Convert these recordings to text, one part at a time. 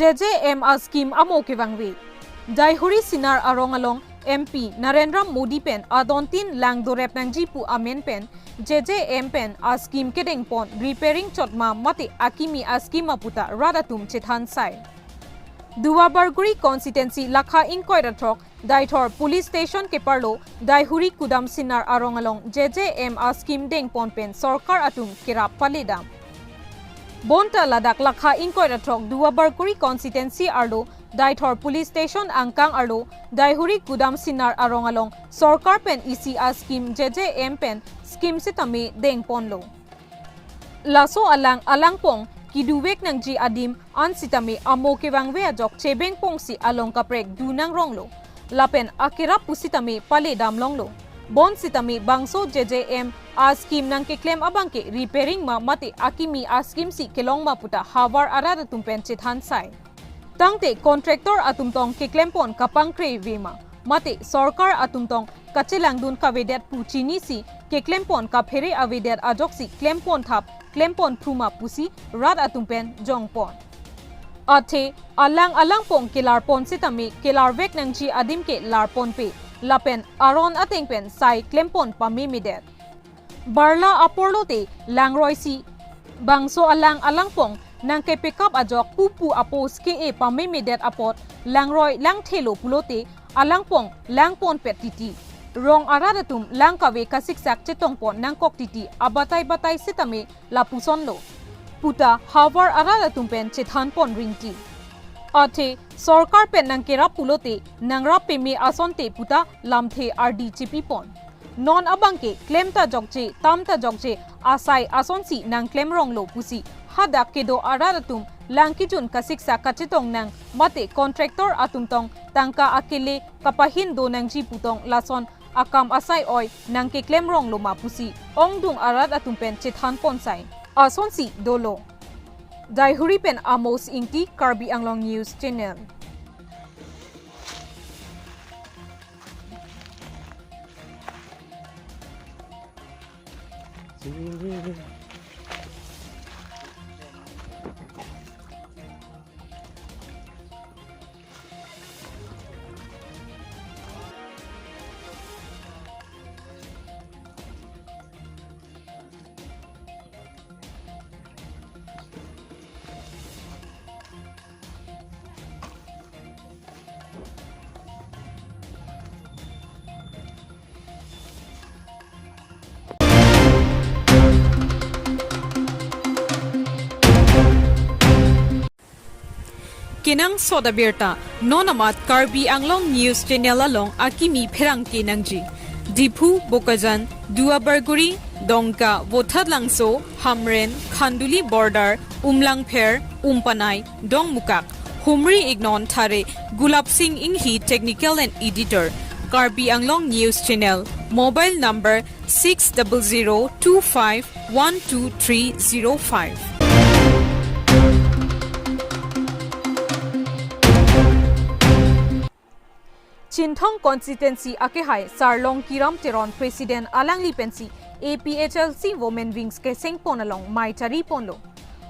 JJM a scheme amo kewangwi. Daihuri sinar arongalong MP Narendra Modi pen adontin lang dorep nang jipu amen pen JJM pen a scheme kedeng pon repairing chotma mati akimi a scheme puta radatum chethan sai. Duwabarguri constituency lakha inquire thok Daithor police station ke parlo Daihuri kudam sinar arongalong JJM a scheme deng pon pen sarkar atum kirap palidam. Bonta ladak lakha inquire thok Duwabarguri constituency arlo Daithor police station angkang arlo Daihuri kudam sinar arongalong sarkar pen isi a scheme JJM pen scheme sitame deng pon lo. Laso alang pong kiduwek ng ji adim an sitame amo kewangwe ajok chebeng pong si along kaprek dunang ronglo lapen akira pusitame pale damlong lo bon sitame bangso JJM a scheme nang keklem abangke repairing ma mate akimi a scheme si kelong maputa hawar arada tumpen chethan sai tangte contractor atumtong keklem pon kapang krevema mate sarkar atumtong kachelang dun kavedet puchini si keklem pon kaphere avedet ajok si klempon thap klempon pruma pusi rat atumpen jongpon athe alang pong kelar pon sitame kelar vek nang ji adim ke larpon pe lapen aron atengpen sai klempon pamimidet barla aporlo te langroi si bangso alang pong nang ke pick up ajok pupu apos ke e pamimidet apot langroi lang thelo pulote alangpong langpon petiti rong aradatum langkawe kasiksak chetongpon nangkok titi abatay sitame lapuson lo puta hawar aradatum pen chethanpon ringti athe sarkar pen nangkera pulote nangrap peme asonte puta lamthe RD chipipon non abangke klemta jokje tamta jokje asai asonsi nang klem rong lo pusi hada kedo aradatum langkijun kasiksa kachitong nang mate contractor atumtong tangka akile kapahin do nang jiputong lason akam asai oi nang ke klem rong lo mapusi ongdung arat atumpen chethan ponsai asonsi dolo Daihuri pen amos ingti Karbi Anglong News Channel. Kinang soda birta nonamat Karbi Anglong News Channel along akimi pherang kinangji Dipu Bokajan Duwabarguri Dongka Wothadlangso Hamren Khanduli Border Umlangpher Umpanai Dongmukak Humri Ignon Thare Gulab Singh Inghi Technical and Editor Karbi Anglong News Channel Mobile number 60025122305 Chinthong constituency akehai Sarlong Kiram Teron President Alangli Pensi APHLC Women Wings ke sengpon along mai chari ponlo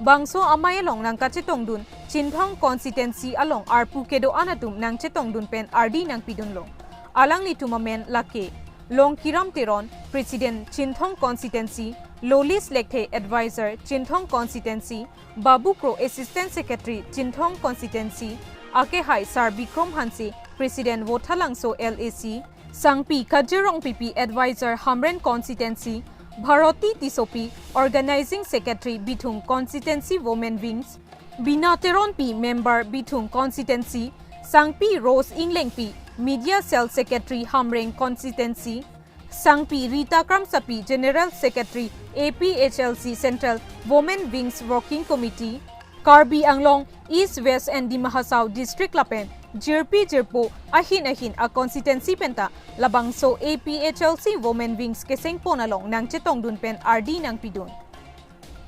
bangso amay along nang kachetong dun Chinthong constituency along arpu kedo anatum nang chetong dun pen RD nang pidunlo Alangli tumamen lake Long Kiram Teron President Chinthong constituency Lolis Lekhe Advisor Chinthong constituency Babu Kro Assistant Secretary Chinthong constituency akehai Sar Bikrom Hansi President Wothalangso LAC, Sangpi Kajirong PP Advisor Hamren Constituency, Bharati Tisopi Organizing Secretary Bithung Constituency Women Wings, Binateron P Member Bithung Constituency, Sangpi Rose Ingleng P Media Cell Secretary Hamreng Constituency, Sangpi Rita Kramsapi General Secretary APHLC Central Women Wings Working Committee, Karbi Anglong East West and Dimahasao District Lapen Jirpi Jirpo ahin a constituency penta labangso APHLC Women Wings keseng ponalong nang chetong dun pen RD nang pidun.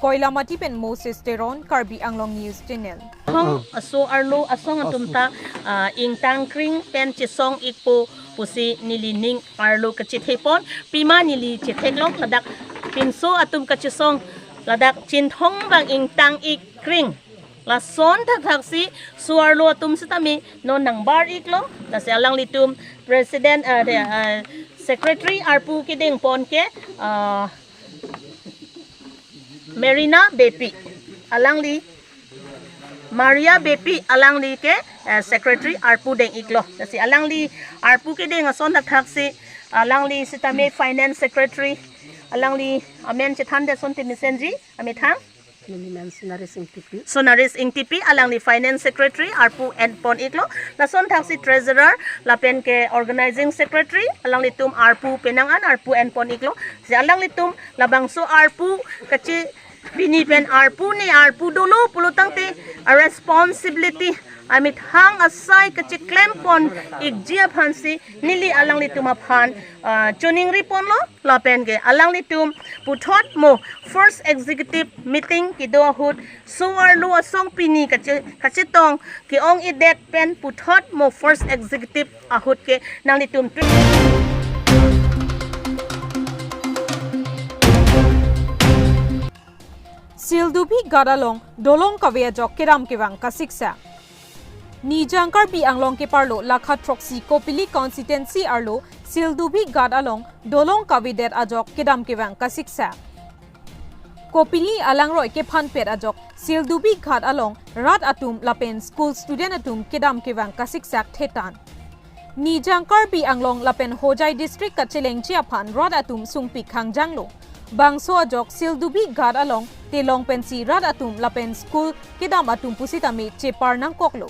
Koila mati pen Moses Teron Karbi Anglong News Channel. Hong aso arlo asong atumta ingtang kring pen chisong ikpo pusi nilining arlo kachithepon pima nili chitheklong ladak pinso atum kachisong ladak Chinthong bang ingtang ik kring la son thak si suar lo tum sitami no nang bar iklo la se alang litum president secretary arpu kiding pon ke Marina Bepi alang li Maria Bepi alang li ke secretary arpu deng iklo si alang li arpu ke deng son thak si alang li sitame finance secretary alang li amen chetan de son timisenji ame thang Sonaris ing TP alang li finance secretary arpu and pon iklo la son thak si treasurer la pen ke organizing secretary alang li tum arpu penangan arpu and pon iklo si alang li tum labang so arpu kachi bini pen arpu ni arpu dulu pulutang te a responsibility amit hang asai kachi claim pon ikjia phansi nili alang li tum aphan tuning ripon lo la pen ke alang li tum puthot mo first executive meeting ki do hut suar lu asong pini kachi tong ki ong i det pen puthot mo first executive ahut ke nang li tum Sildubi Gadalong Dolong Kavea Jok Kiram Kivang Kasiksa Nijang Karbi Anglong ke parlo Lakha Troxy Kopili Constituency Arlo Sildubi Gadalong Dolong Kavidet Ajok Kidam Kivang Kasiksa Kopili Alangroy ke Phanpet Ajok Sildubi Gadalong Rat Atum Lapen School Student Atum Kidam Kivang Kasiksak Thetan Nijang Karbi Anglong Lapen Hojai District Kacheleng Chiaphan Rat Atum Sungpi Khangjanglo Bangso ajok Sildubi Gadalong Telong pensi Rat Atum Lapen School Kidam Atum Pusitami Chepar nang koklo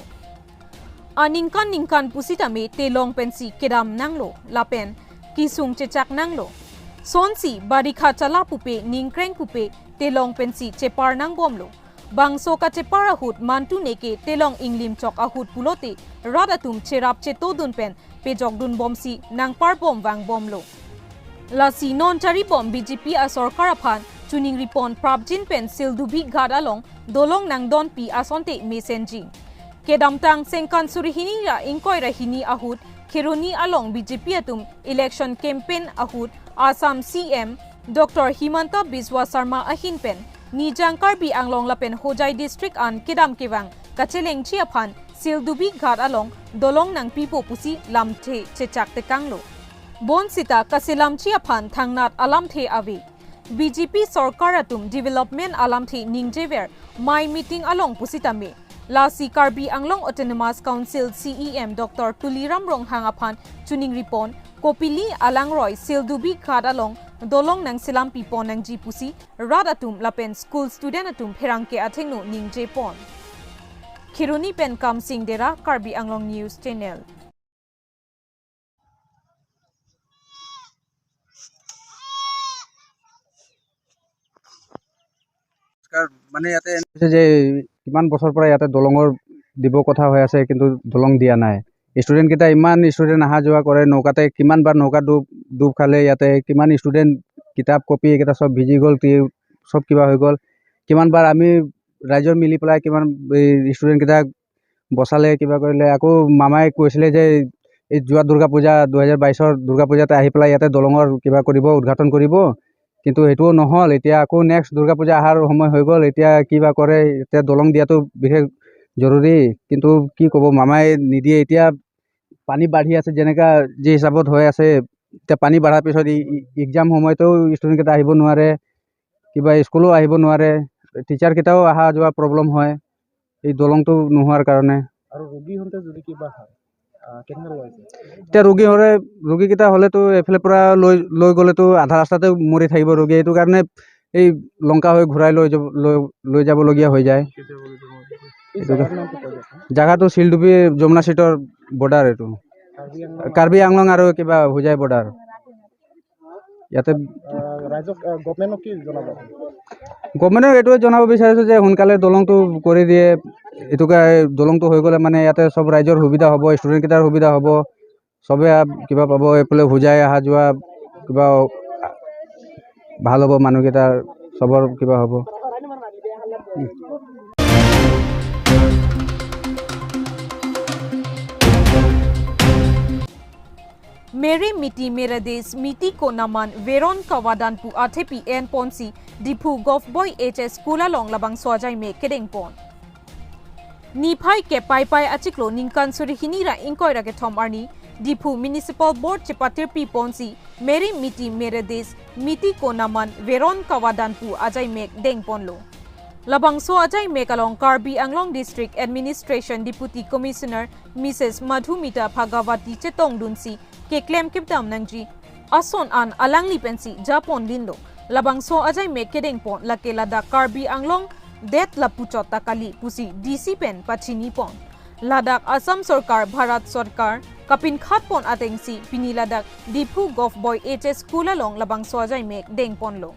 Aningkan Pusitami Telong pensi Kidam nanglo Lapen Kisung Chechak nanglo Sonsi Barikha Chala Pupe Ningkreng Pupe Telong pensi Chepar nang bomlo Bangso ka Chepar ahut Mantu neke Telong Inglim Chok ahut pulote Rat Atum Cherap Chetodun pen Pejok dun bomsi nang par bom wang bomlo Lasi non chari bom BJP a sorkar aphan tuning ripon prabjin pen Sildubi Gadalong dolong nang don pi asonte mesenji kedamtang sengkan surihini ra ingkoi rahini ahut khironi along BJP atum election campaign ahut Assam CM Dr Himanta Biswa Sharma ahin pen Nijang Karbi Anglong lapen Hojai district an kedam kewang kacheleng chi aphan Sildubi Gadalong dolong nang pipo pusi lamthe chechak tekanglo Bon sita kasilam chiaphan thangnat alam the avi BJP sarkar atum development alam the ningjever my meeting along pusitame lasi Karbi Anglong Autonomous Council CEM Dr Tuliram Ronghang aphan tuning ripon kopili alangroy Sildubi Gadalong dolong nang silam pipon nang jipusi rat atum lapen school student atum pherangke athengno ningje pon Khiruni pen kam sing dera Karbi Anglong News Channel মানে ইয়াতে যে কিমান বছৰ পৰা ইয়াতে দলঙৰ দিব কথা হৈ আছে কিন্তু দলং দিয়া নাই ষ্টুডেন্ট কেইটা ইমান ষ্টুডেন্ট অহা যোৱা কৰে নৌকাতে কিমান বাৰ নৌকা ডুব খালে ইয়াতে কিমান ষ্টুডেন্ট কিতাপ কপি এইকেইটা চব ভিজি গ'ল চব কিবা হৈ গ'ল কিমান বাৰ আমি ৰাইজৰ মিলি পেলাই কিমান ষ্টুডেন্ট কেইটা বচালে কিবা কৰিলে আকৌ মামাই কৈছিলে যে এই যোৱা দুৰ্গা পূজা 2022ৰ দুৰ্গা পূজাতে আহি পেলাই ইয়াতে দলঙৰ কিবা কৰিব উদ্ঘাটন কৰিব কিন্তু এটোও নহল এতিয়া আকৌ নেক্সট দুৰ্গা পূজা আহাৰ সময় হৈ গ'ল এতিয়া কিবা কৰে এতিয়া দলং দিয়াটো বিশেষ জৰুৰী কিন্তু কি ক'ব মামাই নিদিয়ে এতিয়া পানী বাঢ়ি আছে যেনেকা যে হিচাপত হৈ আছে এতিয়া পানী বাঢ়াৰ পিছত এক্সাম সময়তো ষ্টুডেণ্ট কেইটা আহিব নোৱাৰে কিবা স্কুলো আহিব নোৱাৰে টিচাৰ কেইটাও অহা যোৱা প্ৰব্লেম হয় এই দলংটো নোহোৱাৰ কাৰণে আৰু ৰোগী হওঁতে যদি কিবা হয় এতিয়া ৰোগীকেইটা হ'লেতো এফালে পৰা লৈ গ'লেতো আধা ৰাস্তাতে মৰি থাকিব ৰোগী এইটো কাৰণে এই লংকা হৈ ঘূৰাই লৈ যাবলগীয়া হৈ যায় জাগাটো শিলডুবি যমুনা চিটৰ বৰ্ডাৰ এইটো কাৰ্বি আংলং আৰু কিবা হোজাই বৰ্ডাৰ ইয়াতে গভৰ্ণমেণ্টক এইটোৱে জনাব বিচাৰিছোঁ যে সোনকালে দলংটো কৰি দিয়ে এইটোকে দলংটো হৈ গ'লে মানে ইয়াতে চব ৰাইজৰ সুবিধা হ'ব ষ্টুডেণ্ট কেইটাৰ সুবিধা হ'ব চবে কিবা পাব এইফালে হোজাই অহা যোৱা কিবা ভাল হ'ব মানুহকেইটাৰ চবৰ কিবা হ'ব मेरे मिटी मेरा देश मिटी को नमन वेरोन कवादान पु आथेपी एन पोंसी दिपु गॉफ बॉय एचएस स्कूल लोंग लबंग सोजाई में केडेंग पोन Niphai ke pai pai achiklo ningkan suri hinira inkoira ke thom arni Dipu Municipal Board Chipatir Pi Ponsi Meri Miti Meredes Miti Konaman Veron Kawadanpu Ajay Mek Deng Ponlo Labangso Ajay Mek along Karbi Anglong District Administration Deputy Commissioner Mrs. Madhumita Bhagawati Chetong Dunsi ke claim kipdam nangji Ason an alangli pensi Japon lindo Labangso Ajay Mek Kedeng Pon lake lada Karbi Anglong Det Lapuchot Takali Pusi DC Pen Pachini Pon Ladak Assam Sarkar Bharat Sarkar Kapin Khat Pon Atengsi Pini Ladak Dipu Golf Boy HS School along Labangso Ajay Mek Deng Ponlo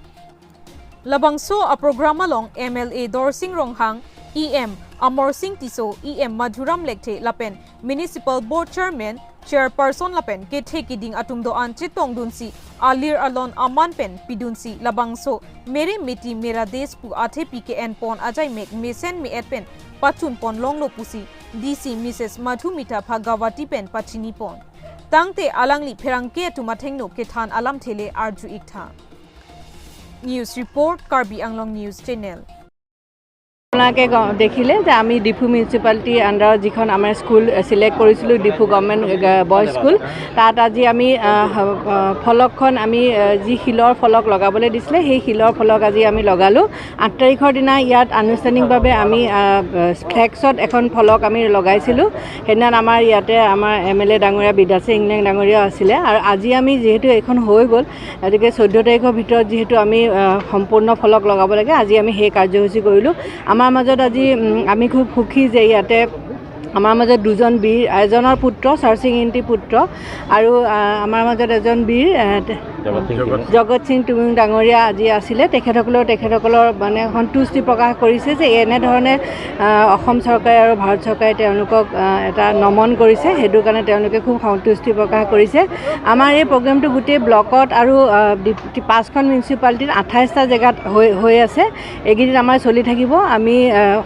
Labangso a program along MLA Dorsing Ronghang EM Amor Singh Tiso EM Madhuram Lekte Lapen Municipal Board Chairman Chairperson Lapen Kethe Kiding Atumdo An Chitong Dunsi Alir Alon Aman Pen Pidunsi Labangso Mere Meti Mera Despu Athe PKN Pon Ajay Mek Mesen Me Pen Pachun Pon Longlo Pusi DC Mrs. Madhumita Bhagawati Pen Pachini Pon Tangte Alangli Perangke Tumathengno Kethan Alam Thele Arju Iktha News Report Karbi Anglong News Channel আপোনাকে দেখিলে যে আমি Diphu municipality আন্ডাৰত যিখন আমাৰ school select কৰিছিলোঁ Diphu government boys school তাত আজি আমি ফলকখন আমি যি শিলৰ ফলক লগাবলৈ দিছিলে সেই শিলৰ ফলক আজি আমি লগালোঁ 8 তাৰিখৰ দিনা ইয়াত আনুষ্ঠানিকভাৱে আমি ফ্লেক্সত এখন ফলক আমি লগাইছিলোঁ সেইদিনা আমাৰ ইয়াতে আমাৰ MLA ডাঙৰীয়া বিদাসে ইংলেং ডাঙৰীয়া আছিলে আৰু আজি আমি যেহেতু এখন হৈ গ'ল গতিকে 14 তাৰিখৰ ভিতৰত যেহেতু আমি সম্পূৰ্ণ ফলক লগাব লাগে আজি আমি সেই কাৰ্যসূচী কৰিলোঁ আমাৰ মাজত আজি আমি খুব সুখী যে ইয়াতে আমাৰ মাজত দুজন বীৰ এজনৰ পুত্ৰ সাৰসিং ইন্টি পুত্ৰ আৰু আমাৰ মাজত এজন বীৰ জগত সিং টুমিং ডাঙৰীয়া আজি আছিলে তেখেতসকলৰ মানে সন্তুষ্টি প্ৰকাশ কৰিছে যে এনে ধৰণে অসম চৰকাৰে আৰু ভাৰত চৰকাৰে তেওঁলোকক এটা নমন কৰিছে হেতু কাৰণে তেওঁলোকে খুব সন্তুষ্টি প্ৰকাশ কৰিছে আমাৰ এই প্ৰগ্ৰামটো গোটেই ব্লকত আৰু 5খন মিউনিচিপালিটিত 28টা জেগাত হৈ আছে এইকেইদিন আমাৰ চলি থাকিব আমি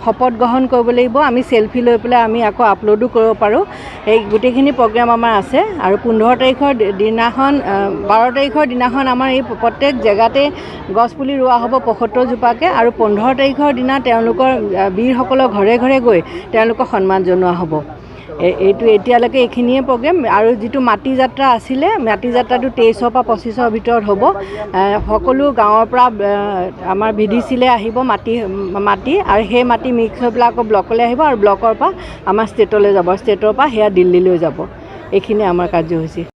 শপত গ্ৰহণ কৰিব লাগিব আমি সেলফি লৈ পেলাই আমি আকৌ আপলোডো কৰিব পাৰোঁ এই গোটেইখিনি প্ৰগ্ৰাম আমাৰ আছে আৰু 15 তাৰিখৰ দিনাখন 12 তাৰিখৰ দিনাখন আমাৰ এই প্ৰত্যেক জেগাতে গছপুলি ৰোৱা হ'ব 75 জোপাকে আৰু 15 তাৰিখৰ দিনা তেওঁলোকৰ বীৰসকলৰ ঘৰে ঘৰে গৈ তেওঁলোকক সন্মান জনোৱা হ'ব এইটো এতিয়ালৈকে এইখিনিয়ে প্ৰগ্ৰাম আৰু যিটো মাটি যাত্ৰা আছিলে মাটি যাত্ৰাটো 23 পৰা 25 ভিতৰত হ'ব সকলো গাঁৱৰ পৰা আমাৰ ভিডিচিলে আহিব মাটি আৰু সেই মাটি মিক্স হৈ পেলাই আকৌ ব্লকলৈ আহিব আৰু ব্লকৰ পৰা আমাৰ ষ্টেটলৈ যাব ষ্টেটৰ পৰা সেয়া দিল্লীলৈ যাব এইখিনি আমাৰ কাৰ্যসূচী